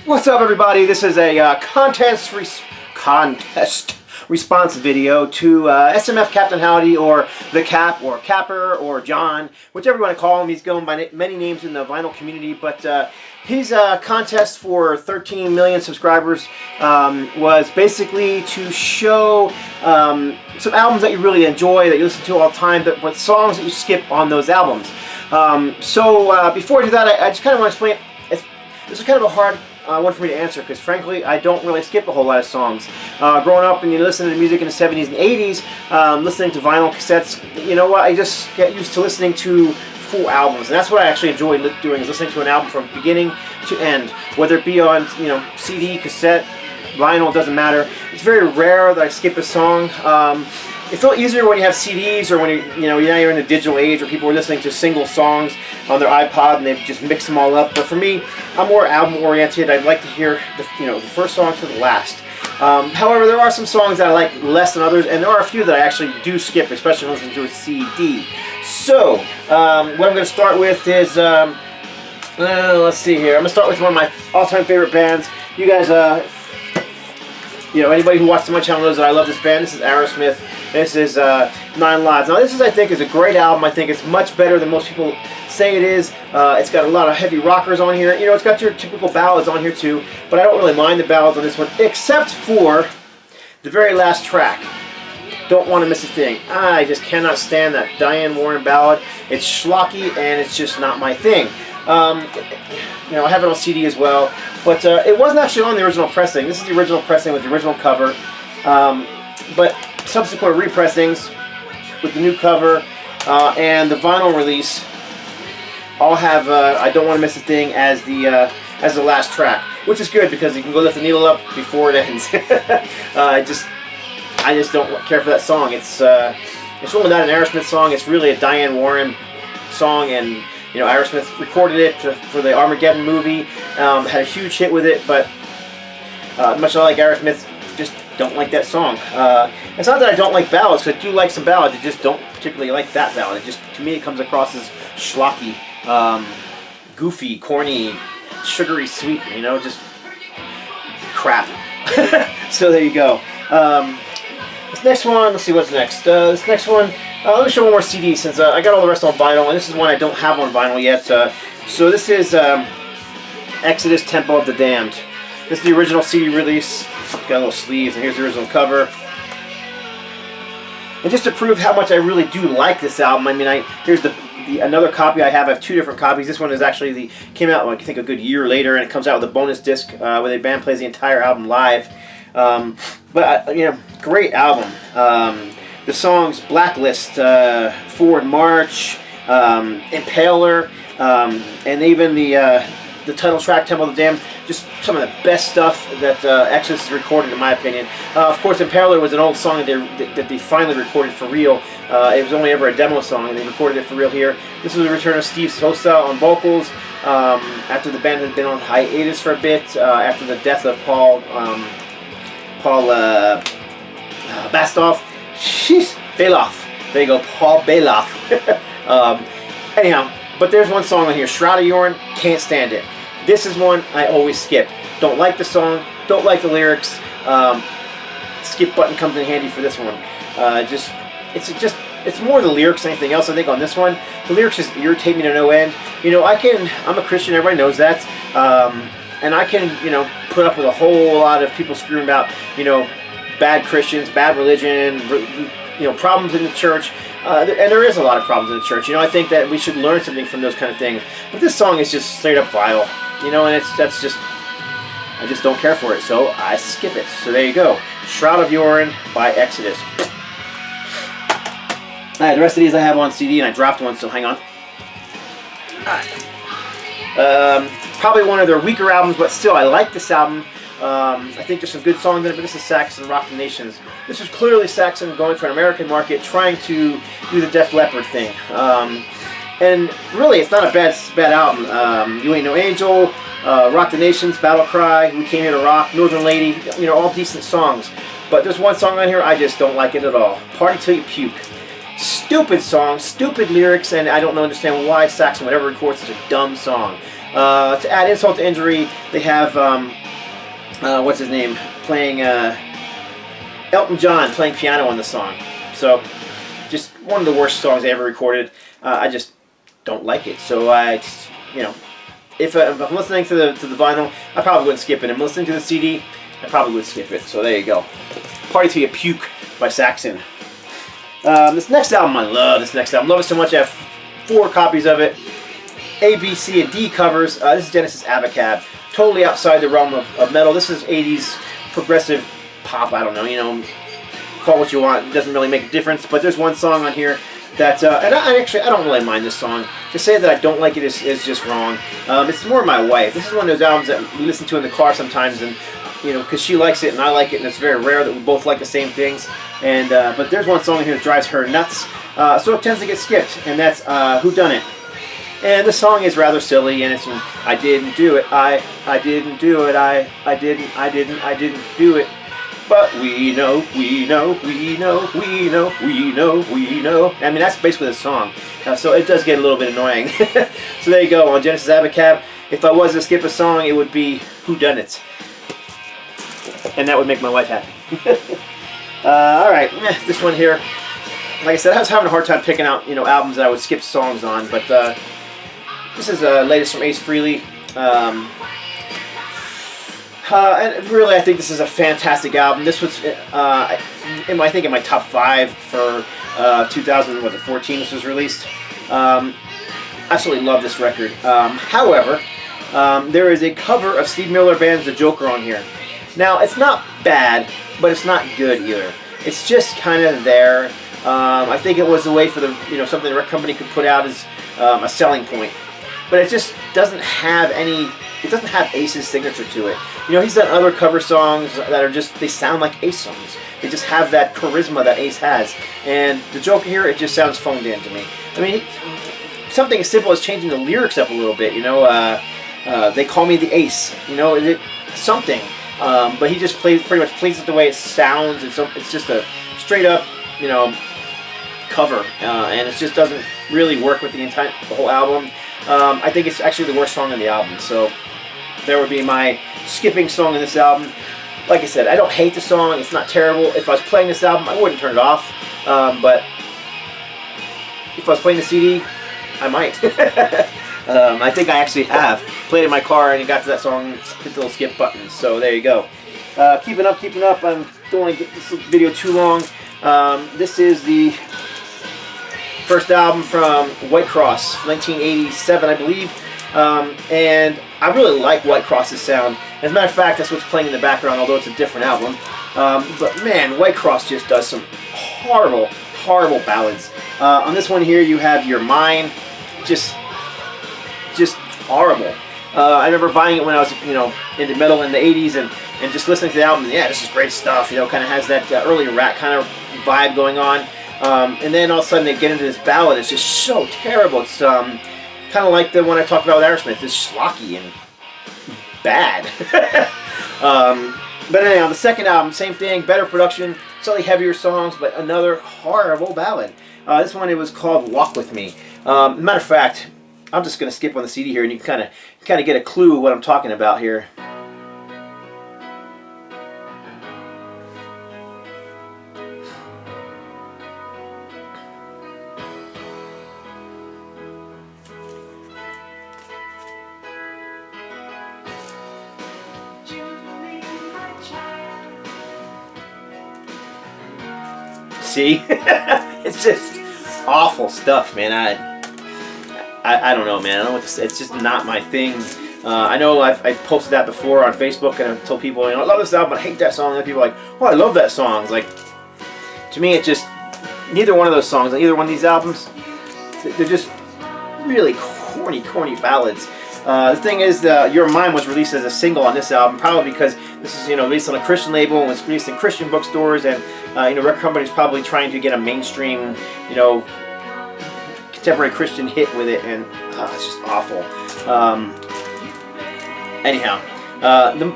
What's up, everybody? This is a contest response video to smfcpthowdy, or the Cap, or Capper, or John, whichever you want to call him. He's going by many names in the vinyl community, but his contest for 13 million subscribers was basically to show some albums that you really enjoy, that you listen to all the time, but songs that you skip on those albums. Before I do that, I just kind of want to explain. This is kind of a hard one for me to answer, because frankly I don't really skip a whole lot of songs. Growing up and you listen to music in the 70s and 80s, listening to vinyl cassettes, you know what, I just get used to listening to full albums, and that's what I actually enjoy doing, is listening to an album from beginning to end, whether it be on, you know, CD, cassette, vinyl, doesn't matter. It's very rare that I skip a song. It's a little easier when you have CDs, or when you're in the digital age where people are listening to single songs on their iPod and they just mix them all up. But for me, I'm more album oriented. I'd like to hear the first song to the last. However, there are some songs that I like less than others, and there are a few that I actually do skip, especially when listening to a CD. So what I'm going to start with is let's see here. I'm going to start with one of my all-time favorite bands. You guys, anybody who watches my channel knows that I love this band. This is Aerosmith. This is 9 Lives. Now this is, I think, is a great album. I think it's much better than most people say it is. It's got a lot of heavy rockers on here. You know, it's got your typical ballads on here too, but I don't really mind the ballads on this one, except for the very last track, Don't Want to Miss a Thing. I just cannot stand that Diane Warren ballad. It's schlocky and it's just not my thing. I have it on CD as well, but it wasn't actually on the original pressing. This is the original pressing with the original cover, but subsequent repressings with the new cover and the vinyl release all have I Don't Want to Miss a Thing as the last track, which is good because you can go lift the needle up before it ends. I just don't care for that song. It's really not an Aerosmith song. It's really a Diane Warren song, and Aerosmith recorded it for the Armageddon movie, had a huge hit with it, but much like Aerosmith, just don't like that song. It's not that I don't like ballads, because I do like some ballads. I just don't particularly like that ballad. It just, to me, it comes across as schlocky, goofy, corny, sugary sweet, just crap. So there you go. This next one, let's see what's next. This next one, let me show one more CD, since I got all the rest on vinyl, and this is one I don't have on vinyl yet. So this is Exodus, Temple of the Damned. This is the original CD release. Got little sleeves, and here's the original cover. And just to prove how much I really do like this album, I mean, here's another copy I have. I have two different copies. This one is actually came out, I think, a good year later, and it comes out with a bonus disc where the band plays the entire album live. Great album. The songs Blacklist, Forward March, Impaler, and even the title track, Temple of the Damned, just some of the best stuff that Exodus has recorded, in my opinion. Of course, Impaler was an old song that they finally recorded for real. It was only ever a demo song, and they recorded it for real here. This was the return of Steve Sosa on vocals, after the band had been on hiatus for a bit, after the death of Paul Bastoff. Jeez, Bailoff. There you go, Paul Bailoff. Anyhow, but there's one song on here, Shroud of Urine, can't stand it. This is one I always skip. Don't like the song, don't like the lyrics. Skip button comes in handy for this one. It's more the lyrics than anything else, I think, on this one. The lyrics just irritate me to no end. I'm a Christian, everybody knows that. And I can, put up with a whole lot of people screaming about, bad Christians, bad religion, problems in the church. And there is a lot of problems in the church. I think that we should learn something from those kind of things. But this song is just straight up vile. And I just don't care for it, so I skip it. So there you go. Shroud of Urine by Exodus. Alright, the rest of these I have on CD, and I dropped one, so hang on. Alright. Probably one of their weaker albums, but still, I like this album. I think there's some good songs in it, but this is Saxon, Rock the Nations. This is clearly Saxon going for an American market, trying to do the Def Leppard thing. And really, it's not a bad album. You Ain't No Angel, Rock the Nations, Battle Cry, We Came Here to Rock, Northern Lady, you know, all decent songs. But there's one song on here I just don't like it at all. Party Till You Puke. Stupid song, stupid lyrics, and I don't understand why Saxon would ever record such a dumb song. To add insult to injury, they have, what's his name, playing, Elton John playing piano on the song. So, just one of the worst songs I ever recorded. I just don't like it. So you know, if I'm listening to the vinyl, I probably wouldn't skip it. If I'm listening to the CD, I probably would skip it. So there you go. Party Till You Puke by Saxon. This next album, I love this next album. I love it so much I have 4 copies of it. A, B, C, and D covers. This is Genesis Abacab. Totally outside the realm of metal. This is 80s progressive pop. I don't know, you know, call it what you want. It doesn't really make a difference. But there's one song on here that, and I don't really mind this song. To say that I don't like it is just wrong. It's more my wife. This is one of those albums that we listen to in the car sometimes, and you know, because she likes it and I like it, and it's very rare that we both like the same things. And but there's one song in here that drives her nuts, so it tends to get skipped, and that's Who Done It. And the song is rather silly, and it's I didn't do it, I didn't do it, I didn't do it. But we know, we know, we know, we know, we know, we know. I mean, that's basically the song. So it does get a little bit annoying. So there you go, on Genesis Abacab. If I was to skip a song, it would be Who Done It. And that would make my wife happy. Alright, this one here. Like I said, I was having a hard time picking out, you know, albums that I would skip songs on. But this is the latest from Ace Frehley. And really, I think this is a fantastic album. This was, I think, in my top 5 for 2014. This was released. Absolutely love this record. However, there is a cover of Steve Miller Band's The Joker on here. Now, it's not bad, but it's not good either. It's just kind of there. I think it was a way for the, you know, something the record company could put out as a selling point. But it just doesn't have any. It doesn't have Ace's signature to it. You know, he's done other cover songs that are just, they sound like Ace songs. They just have that charisma that Ace has. And The Joker here, it just sounds phoned in to me. I mean, something as simple as changing the lyrics up a little bit, you know. They call me the Ace, you know, something. But he just pretty much plays it the way it sounds. It's just a straight up, you know, cover. And it just doesn't really work with the whole album. I think it's actually the worst song on the album. So there would be my skipping song in this album. Like I said, I don't hate the song. It's not terrible. If I was playing this album, I wouldn't turn it off. But if I was playing the CD, I might. I think I actually have played it in my car and got to that song, hit the little skip button. So there you go. Keeping up. I don't want to get this video too long. This is the first album from White Cross, 1987, I believe. And I really like White Cross's sound. As a matter of fact, that's what's playing in the background, although it's a different album. But man, White Cross just does some horrible, horrible ballads. On this one here, you have You're Mine, just horrible. I remember buying it when I was, you know, into metal in the 80s and just listening to the album. Yeah, this is great stuff. You know, kind of has that early Rat kind of vibe going on. And then all of a sudden they get into this ballad. It's just so terrible. It's kind of like the one I talked about with Aerosmith. It's schlocky and bad. But anyhow, the second album, same thing, better production, slightly heavier songs, but another horrible ballad. This one, it was called Walk With Me. Matter of fact, I'm just going to skip on the CD here, and you can kind of get a clue what I'm talking about here. See? It's just awful stuff, man. I don't know, man. I don't know what to say. It's just not my thing. I know I've posted that before on Facebook, and I've told people, you know, I love this album, but I hate that song. And people are like, oh, I love that song. It's like, to me, it's just, neither one of those songs, either one of these albums, they're just really corny ballads. The thing is, Your Mind was released as a single on this album, probably because this is, you know, released on a Christian label and was released in Christian bookstores, and you know, record companies probably trying to get a mainstream, you know, contemporary Christian hit with it, and it's just awful. Anyhow,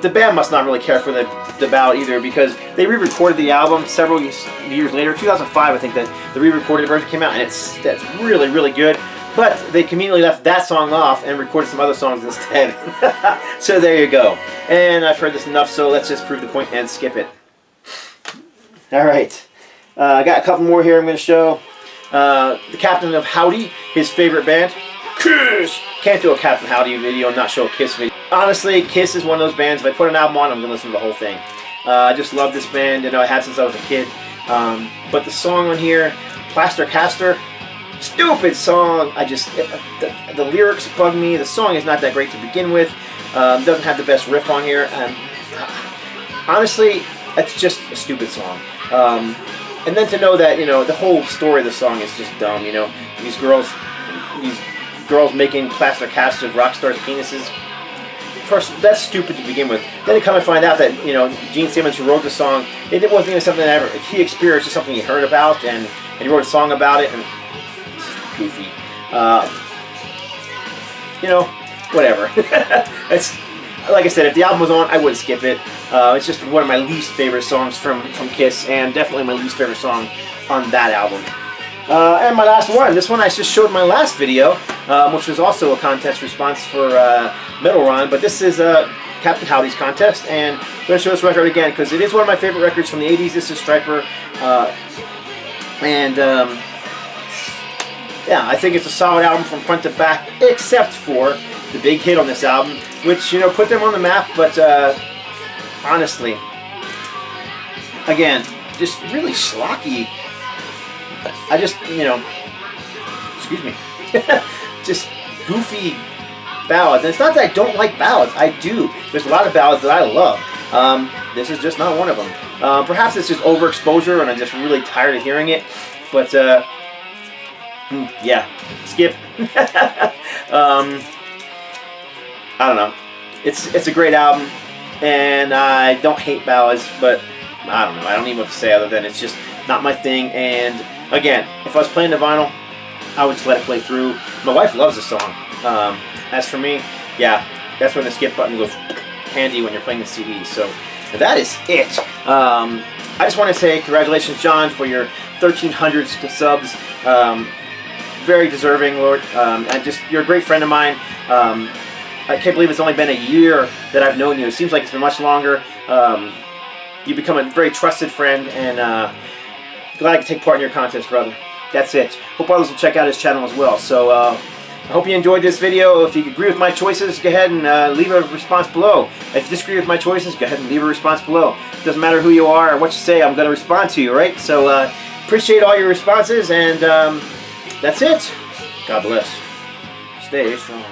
the band must not really care for the ballad either, because they re-recorded the album several years later. 2005, I think, that the re-recorded version came out, and that's really, really good. But they conveniently left that song off and recorded some other songs instead. So there you go. And I've heard this enough, so let's just prove the point and skip it. All right. I got a couple more here I'm going to show. The Captain of Howdy, his favorite band. Kiss! Can't do a Captain Howdy video and not show a Kiss video. Honestly, Kiss is one of those bands, if I put an album on, I'm going to listen to the whole thing. I just love this band. You know, I have since I was a kid. But the song on here, Plaster Caster, stupid song. The lyrics bug me. The song is not that great to begin with. Doesn't have the best riff on here. Honestly, it's just a stupid song. And then to know that, you know, the whole story of the song is just dumb. You know, these girls making plaster casts of rock stars' penises. First, that's stupid to begin with. Then you come and find out that, you know, Gene Simmons, who wrote the song, it wasn't even something that he experienced, just something he heard about, and he wrote a song about it, and it's just goofy. You know, whatever. It's like I said, if the album was on, I wouldn't skip it. It's just one of my least favorite songs from Kiss, and definitely my least favorite song on that album. And my last one. This one I just showed in my last video, which was also a contest response for Metal Ron, but this is Captain Howdy's contest, and I'm going to show this record again because it is one of my favorite records from the 80s. This is Striper, and yeah, I think it's a solid album from front to back, except for the big hit on this album, which, you know, put them on the map, but honestly, again, just really schlocky. I just, you know, excuse me, just goofy ballads. And it's not that I don't like ballads. I do. There's a lot of ballads that I love. This is just not one of them. Perhaps it's just overexposure and I'm just really tired of hearing it. But, yeah, skip. I don't know. It's a great album, and I don't hate ballads, but I don't know. I don't even know what to say other than it's just not my thing. And again, if I was playing the vinyl, I would just let it play through. My wife loves this song. As for me, yeah, that's when the skip button goes handy when you're playing the CD. So that is it. I just want to say congratulations, John, for your 1,300 subs. Very deserving, Lord. And you're a great friend of mine. I can't believe it's only been a year that I've known you. It seems like it's been much longer. You've become a very trusted friend, and glad I could take part in your contest, brother. That's it. Hope others will check out his channel as well. So I hope you enjoyed this video. If you agree with my choices, go ahead and leave a response below. If you disagree with my choices, go ahead and leave a response below. It doesn't matter who you are or what you say, I'm going to respond to you, right? So appreciate all your responses, and that's it. God bless. Stay strong.